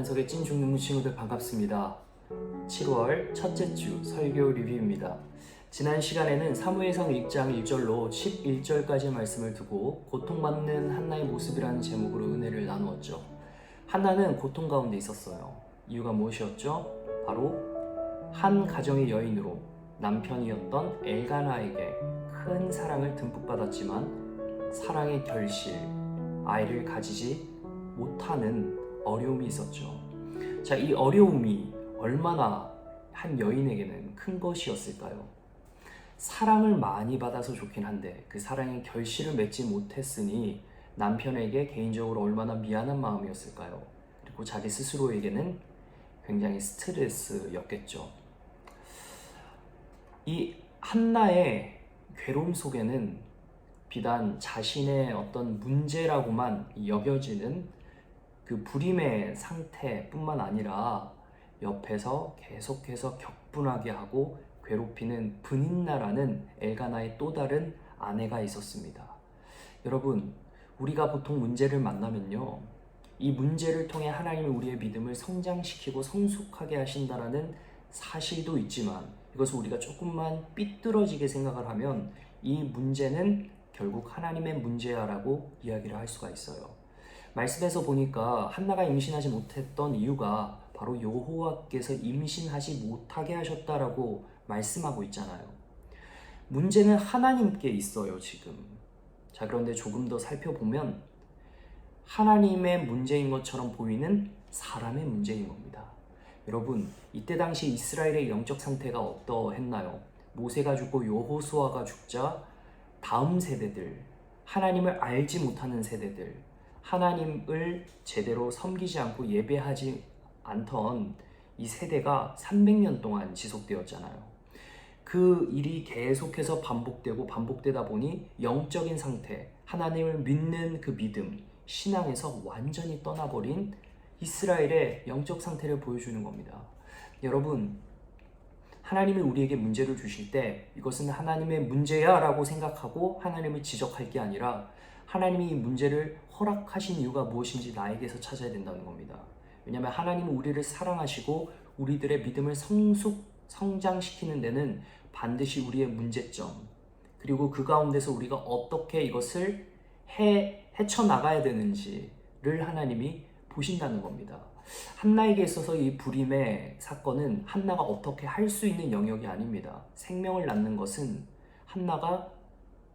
한석의 찐 중등부 친구들 반갑습니다. 7월 첫째 주 설교 리뷰입니다. 지난 시간에는 사무엘상 1장 1절로 11절까지의 말씀을 두고 고통받는 한나의 모습이라는 제목으로 은혜를 나누었죠. 한나는 고통 가운데 있었어요. 이유가 무엇이었죠? 바로 한 가정의 여인으로 남편이었던 엘가나에게 큰 사랑을 듬뿍 받았지만 사랑의 결실, 아이를 가지지 못하는 어려움이 있었죠. 자, 이 어려움이 얼마나 한 여인에게는 큰 것이었을까요? 사랑을 많이 받아서 좋긴 한데 그 사랑의 결실을 맺지 못했으니 남편에게 개인적으로 얼마나 미안한 마음이었을까요? 그리고 자기 스스로에게는 굉장히 스트레스였겠죠. 이 한나의 괴로움 속에는 비단 자신의 어떤 문제라고만 여겨지는 그 불임의 상태뿐만 아니라 옆에서 계속해서 격분하게 하고 괴롭히는 브닌나라는 엘가나의 또 다른 아내가 있었습니다. 여러분, 우리가 보통 문제를 만나면요, 이 문제를 통해 하나님이 우리의 믿음을 성장시키고 성숙하게 하신다라는 사실도 있지만 이것을 우리가 조금만 삐뚤어지게 생각을 하면 이 문제는 결국 하나님의 문제야라고 이야기를 할 수가 있어요. 말씀에서 보니까 한나가 임신하지 못했던 이유가 바로 여호와께서 임신하지 못하게 하셨다라고 말씀하고 있잖아요. 문제는 하나님께 있어요, 지금. 자, 그런데 조금 더 살펴보면 하나님의 문제인 것처럼 보이는 사람의 문제인 겁니다. 여러분, 이때 당시 이스라엘의 영적 상태가 어떠했나요? 모세가 죽고 여호수아가 죽자 다음 세대들, 하나님을 알지 못하는 세대들, 하나님을 제대로 섬기지 않고 예배하지 않던 이 세대가 300년 동안 지속되었잖아요. 그 일이 계속해서 반복되다 보니 영적인 상태, 하나님을 믿는 그 믿음, 신앙에서 완전히 떠나버린 이스라엘의 영적 상태를 보여주는 겁니다. 여러분, 하나님이 우리에게 문제를 주실 때 이것은 하나님의 문제야 라고 생각하고 하나님을 지적할 게 아니라 하나님이 이 문제를 허락하신 이유가 무엇인지 나에게서 찾아야 된다는 겁니다. 왜냐하면 하나님은 우리를 사랑하시고 우리들의 믿음을 성장시키는 데는 반드시 우리의 문제점, 그리고 그 가운데서 우리가 어떻게 이것을 헤쳐나가야 되는지를 하나님이 보신다는 겁니다. 한나에게 있어서 이 불임의 사건은 한나가 어떻게 할 수 있는 영역이 아닙니다. 생명을 낳는 것은 한나가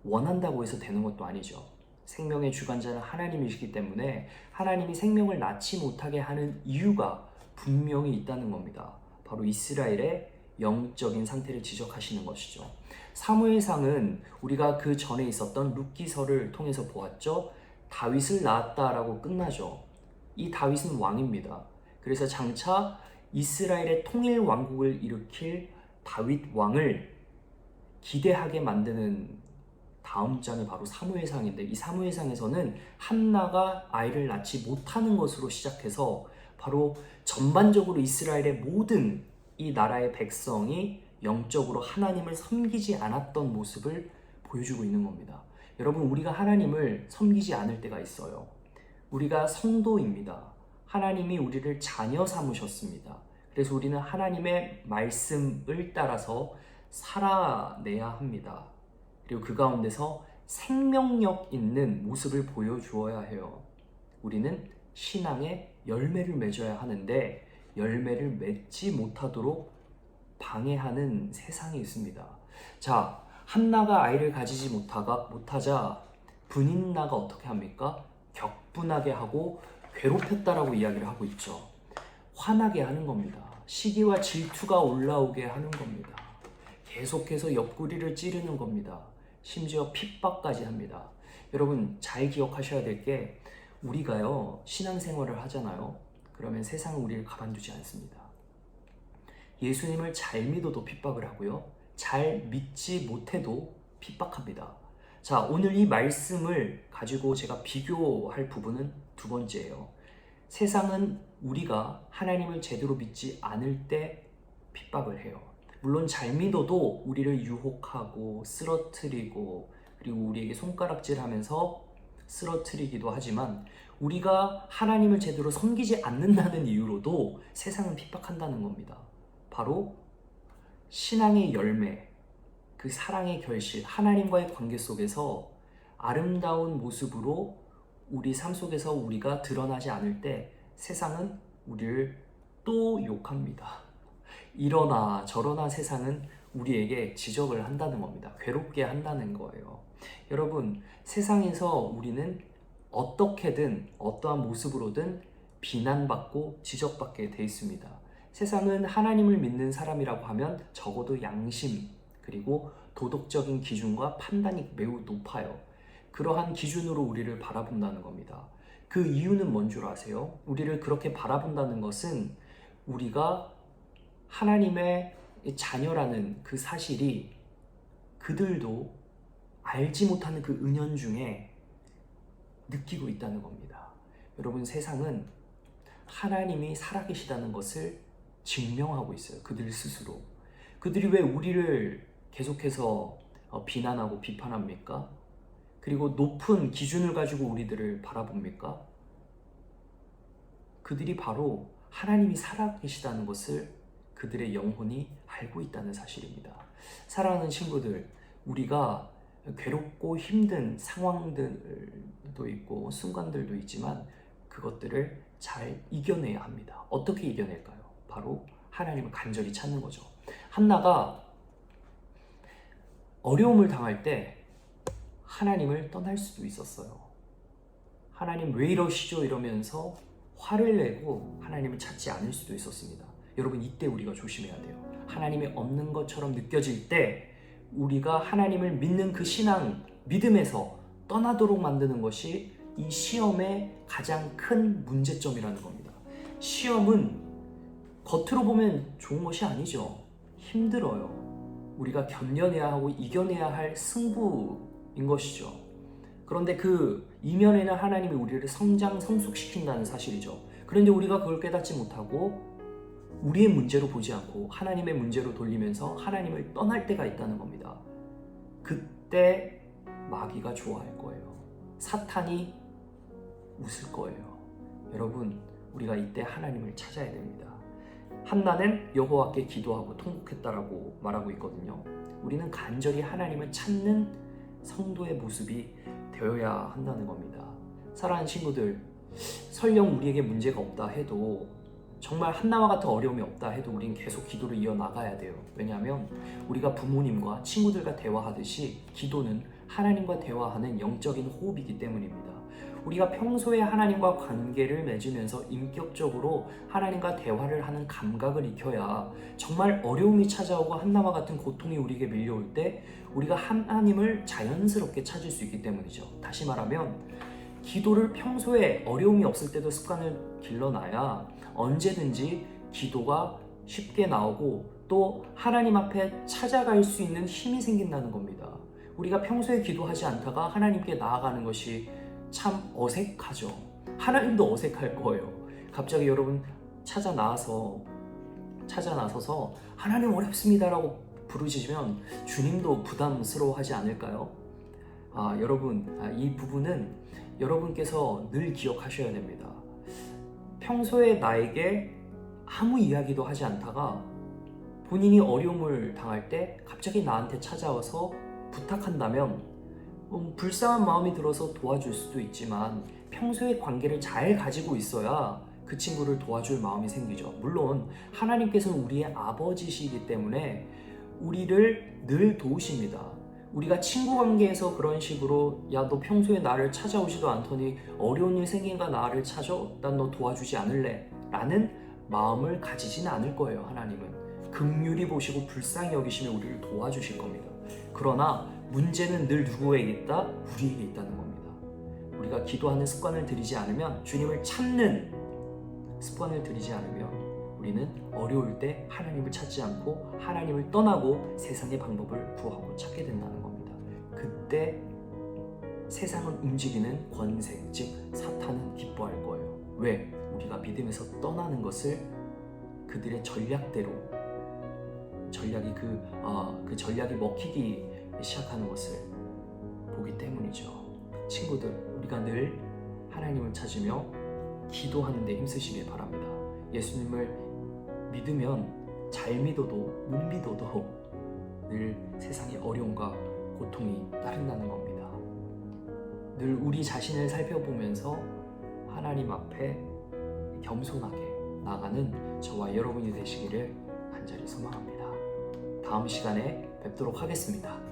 원한다고 해서 되는 것도 아니죠. 생명의 주관자는 하나님이시기 때문에 하나님이 생명을 낳지 못하게 하는 이유가 분명히 있다는 겁니다. 바로 이스라엘의 영적인 상태를 지적하시는 것이죠. 사무엘상은 우리가 그 전에 있었던 룻기서를 통해서 보았죠. 다윗을 낳았다라고 끝나죠. 이 다윗은 왕입니다. 그래서 장차 이스라엘의 통일 왕국을 일으킬 다윗 왕을 기대하게 만드는 다음 장이 바로 사무엘상인데, 이 사무엘상에서는 한나가 아이를 낳지 못하는 것으로 시작해서 바로 전반적으로 이스라엘의 모든 이 나라의 백성이 영적으로 하나님을 섬기지 않았던 모습을 보여주고 있는 겁니다. 여러분, 우리가 하나님을 섬기지 않을 때가 있어요. 우리가 성도입니다. 하나님이 우리를 자녀 삼으셨습니다. 그래서 우리는 하나님의 말씀을 따라서 살아내야 합니다. 그리고 그 가운데서 생명력 있는 모습을 보여주어야 해요. 우리는 신앙의 열매를 맺어야 하는데 열매를 맺지 못하도록 방해하는 세상이 있습니다. 자, 한나가 아이를 가지지 못하자 브닌나가 어떻게 합니까? 격분하게 하고 괴롭혔다라고 이야기를 하고 있죠. 화나게 하는 겁니다. 시기와 질투가 올라오게 하는 겁니다. 계속해서 옆구리를 찌르는 겁니다. 심지어 핍박까지 합니다. 여러분, 잘 기억하셔야 될 게 우리가요, 신앙생활을 하잖아요. 그러면 세상은 우리를 가만두지 않습니다. 예수님을 잘 믿어도 핍박을 하고요, 잘 믿지 못해도 핍박합니다. 자, 오늘 이 말씀을 가지고 제가 비교할 부분은 두 번째예요. 세상은 우리가 하나님을 제대로 믿지 않을 때 핍박을 해요. 물론 잘 믿어도 우리를 유혹하고 쓰러뜨리고 그리고 우리에게 손가락질하면서 쓰러뜨리기도 하지만 우리가 하나님을 제대로 섬기지 않는다는 이유로도 세상은 핍박한다는 겁니다. 바로 신앙의 열매, 그 사랑의 결실, 하나님과의 관계 속에서 아름다운 모습으로 우리 삶 속에서 우리가 드러나지 않을 때 세상은 우리를 또 욕합니다. 이러나 저러나 세상은 우리에게 지적을 한다는 겁니다. 괴롭게 한다는 거예요. 여러분, 세상에서 우리는 어떻게든 어떠한 모습으로든 비난받고 지적받게 돼 있습니다. 세상은 하나님을 믿는 사람이라고 하면 적어도 양심 그리고 도덕적인 기준과 판단이 매우 높아요. 그러한 기준으로 우리를 바라본다는 겁니다. 그 이유는 뭔 줄 아세요? 우리를 그렇게 바라본다는 것은 우리가 하나님의 자녀라는 그 사실이 그들도 알지 못하는 그 은연중에 느끼고 있다는 겁니다. 여러분, 세상은 하나님이 살아계시다는 것을 증명하고 있어요. 그들 스스로. 그들이 왜 우리를 계속해서 비난하고 비판합니까? 그리고 높은 기준을 가지고 우리들을 바라봅니까? 그들이 바로 하나님이 살아계시다는 것을 그들의 영혼이 알고 있다는 사실입니다. 사랑하는 친구들, 우리가 괴롭고 힘든 상황들도 있고 순간들도 있지만 그것들을 잘 이겨내야 합니다. 어떻게 이겨낼까요? 바로 하나님을 간절히 찾는 거죠. 한나가 어려움을 당할 때 하나님을 떠날 수도 있었어요. 하나님 왜 이러시죠? 이러면서 화를 내고 하나님을 찾지 않을 수도 있었습니다. 여러분, 이때 우리가 조심해야 돼요. 하나님이 없는 것처럼 느껴질 때 우리가 하나님을 믿는 그 신앙, 믿음에서 떠나도록 만드는 것이 이 시험의 가장 큰 문제점이라는 겁니다. 시험은 겉으로 보면 좋은 것이 아니죠. 힘들어요. 우리가 견뎌내야 하고 이겨내야 할 승부인 것이죠. 그런데 그 이면에는 하나님이 우리를 성숙시킨다는 사실이죠. 그런데 우리가 그걸 깨닫지 못하고 우리의 문제로 보지 않고 하나님의 문제로 돌리면서 하나님을 떠날 때가 있다는 겁니다. 그때 마귀가 좋아할 거예요. 사탄이 웃을 거예요. 여러분, 우리가 이때 하나님을 찾아야 됩니다. 한나는 여호와께 기도하고 통곡했다라고 말하고 있거든요. 우리는 간절히 하나님을 찾는 성도의 모습이 되어야 한다는 겁니다. 사랑하는 친구들, 설령 우리에게 문제가 없다 해도, 정말 한나와 같은 어려움이 없다 해도 우린 계속 기도를 이어나가야 돼요. 왜냐하면 우리가 부모님과 친구들과 대화하듯이 기도는 하나님과 대화하는 영적인 호흡이기 때문입니다. 우리가 평소에 하나님과 관계를 맺으면서 인격적으로 하나님과 대화를 하는 감각을 익혀야 정말 어려움이 찾아오고 한나와 같은 고통이 우리에게 밀려올 때 우리가 하나님을 자연스럽게 찾을 수 있기 때문이죠. 다시 말하면 기도를 평소에 어려움이 없을 때도 습관을 길러놔야 언제든지 기도가 쉽게 나오고 또 하나님 앞에 찾아갈 수 있는 힘이 생긴다는 겁니다. 우리가 평소에 기도하지 않다가 하나님께 나아가는 것이 참 어색하죠. 하나님도 어색할 거예요. 갑자기 여러분 찾아 나서서 하나님 어렵습니다라고 부르시면 주님도 부담스러워하지 않을까요? 여러분, 이 부분은 여러분께서 늘 기억하셔야 됩니다. 평소에 나에게 아무 이야기도 하지 않다가 본인이 어려움을 당할 때 갑자기 나한테 찾아와서 부탁한다면 불쌍한 마음이 들어서 도와줄 수도 있지만 평소에 관계를 잘 가지고 있어야 그 친구를 도와줄 마음이 생기죠. 물론 하나님께서는 우리의 아버지시기 때문에 우리를 늘 도우십니다. 우리가 친구 관계에서 그런 식으로 야, 너 평소에 나를 찾아오지도 않더니 어려운 일 생긴가 나를 찾아? 난 너 도와주지 않을래? 라는 마음을 가지지는 않을 거예요. 하나님은 긍휼히 보시고 불쌍히 여기시면 우리를 도와주실 겁니다. 그러나 문제는 늘 누구에게 있다? 우리에게 있다는 겁니다. 우리가 기도하는 습관을 들이지 않으면, 주님을 찾는 습관을 들이지 않으면 우리는 어려울 때 하나님을 찾지 않고 하나님을 떠나고 세상의 방법을 구하고 찾게 된다는 겁니다. 그때 세상을 움직이는 권세, 즉 사탄은 기뻐할 거예요. 왜? 우리가 믿음에서 떠나는 것을 그들의 전략대로, 그 전략이 먹히기 시작하는 것을 보기 때문이죠. 친구들, 우리가 늘 하나님을 찾으며 기도하는 데 힘쓰시길 바랍니다. 예수님을 믿으면 잘 믿어도 못 믿어도 늘 세상의 어려움과 고통이 따른다는 겁니다. 늘 우리 자신을 살펴보면서 하나님 앞에 겸손하게 나아가는 저와 여러분이 되시기를 간절히 소망합니다. 다음 시간에 뵙도록 하겠습니다.